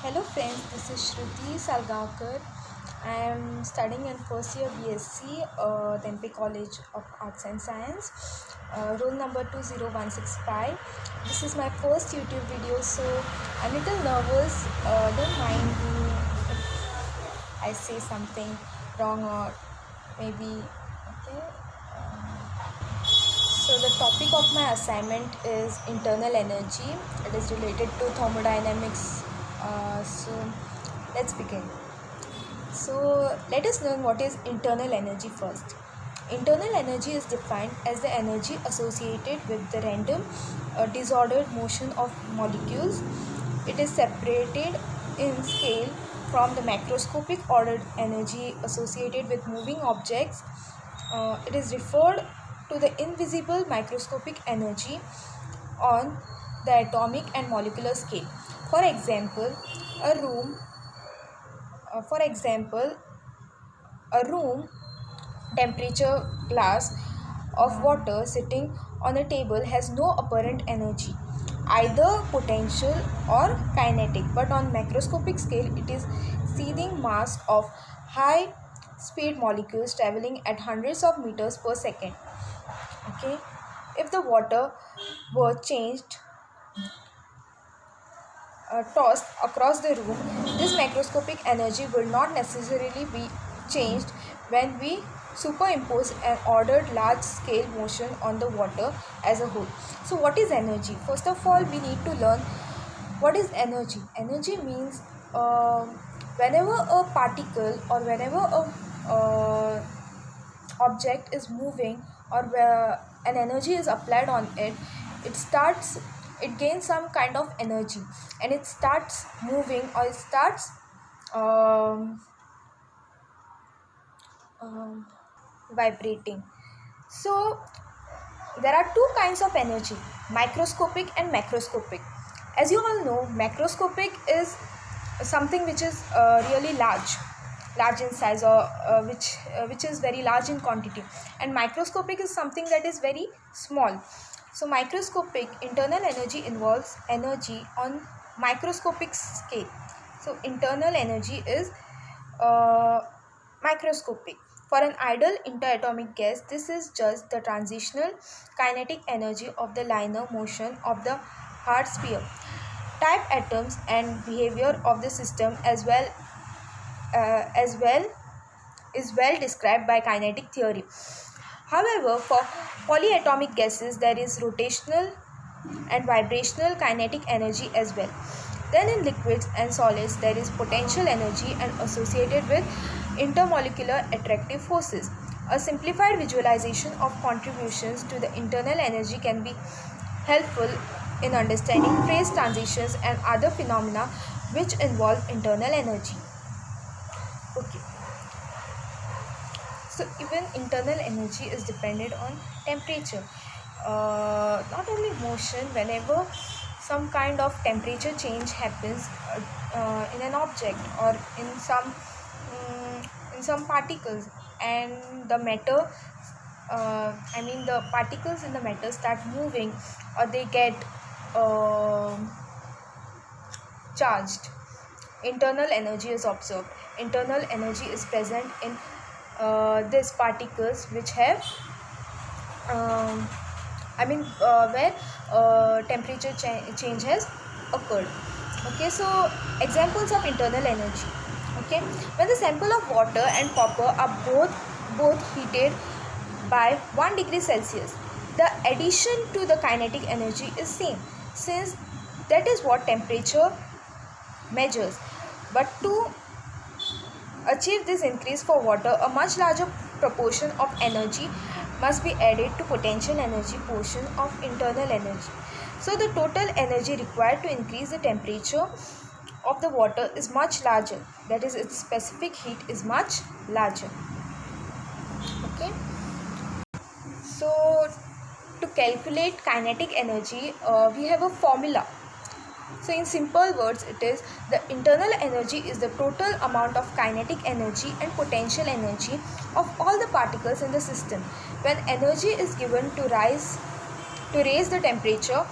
Hello friends, this is Shruti Salgaonkar. I am studying in first year BSc, Tempe College of Arts and Science, roll number 20165. This is my first YouTube video, so I'm a little nervous. Don't mind me if I say something wrong or maybe okay. So the topic of my assignment is internal energy. It is related to thermodynamics. So let's begin. So let us learn what is internal energy first. Internal energy is defined as the energy associated with the random disordered motion of molecules. It is separated in scale from the macroscopic ordered energy associated with moving objects. It is referred to the invisible microscopic energy on the atomic and molecular scale. For example, a room for example, a room temperature glass of water sitting on a table has no apparent energy, either potential or kinetic, but on macroscopic scale it is seething mass of high speed molecules traveling at hundreds of meters per second. Okay, if the water were tossed across the room, this macroscopic energy will not necessarily be changed when we superimpose an ordered large scale motion on the water as a whole. So what is energy? First of all, we need to learn what is energy. Energy means whenever a particle or whenever a object is moving or where an energy is applied on it, it gains some kind of energy and it starts moving or it starts um, um, vibrating. So there are two kinds of energy, microscopic and macroscopic. As you all know, macroscopic is something which is really large in size, or which is very large in quantity, and microscopic is something that is very small. So microscopic internal energy involves energy on microscopic scale. So internal energy is uh, microscopic. For an ideal interatomic gas, this is just the transitional kinetic energy of the linear motion of the hard sphere, type atoms, and behavior of the system as well is well described by kinetic theory. However, for polyatomic gases, there is rotational and vibrational kinetic energy as well. Then in liquids and solids, there is potential energy and associated with intermolecular attractive forces. A simplified visualization of contributions to the internal energy can be helpful in understanding phase transitions and other phenomena which involve internal energy. Okay. So even internal energy is dependent on temperature. Not only motion, whenever some kind of temperature change happens in an object or in some particles, and the matter the particles in the matter start moving or they get uh, charged, internal energy is observed. Internal energy is present in these particles which have where temperature change has occurred. Okay, so examples of internal energy. Okay, when the sample of water and copper are both heated by 1 degree Celsius, the addition to the kinetic energy is same, since that is what temperature measures. But to achieve this increase for water, a much larger proportion of energy must be added to potential energy portion of internal energy. So the total energy required to increase the temperature of the water is much larger. That is, its specific heat is much larger. Okay. So to calculate kinetic energy, we have a formula. So in simple words, it is the internal energy is the total amount of kinetic energy and potential energy of all the particles in the system when energy is given to raise the temperature.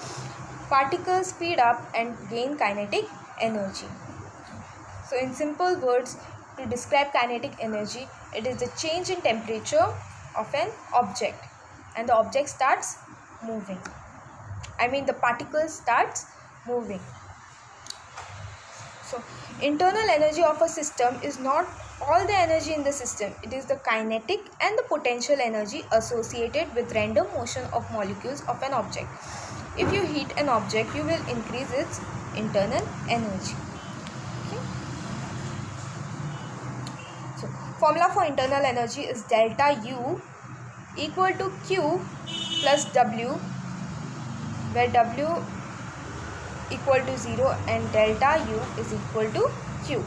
Particles speed up and gain kinetic energy. So in simple words, to describe kinetic energy, it is the change in temperature of an object and the object starts moving. The particle starts moving. So internal energy of a system is not all the energy in the system. It is the kinetic and the potential energy associated with random motion of molecules of an object. If you heat an object, you will increase its internal energy. Okay. So formula for internal energy is delta U equal to Q plus W, where W equal to 0 and delta U is equal to Q.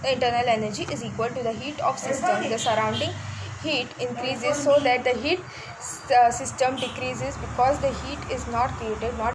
The internal energy is equal to the heat of system. The surrounding heat increases so that the heat system decreases because the heat is not created, not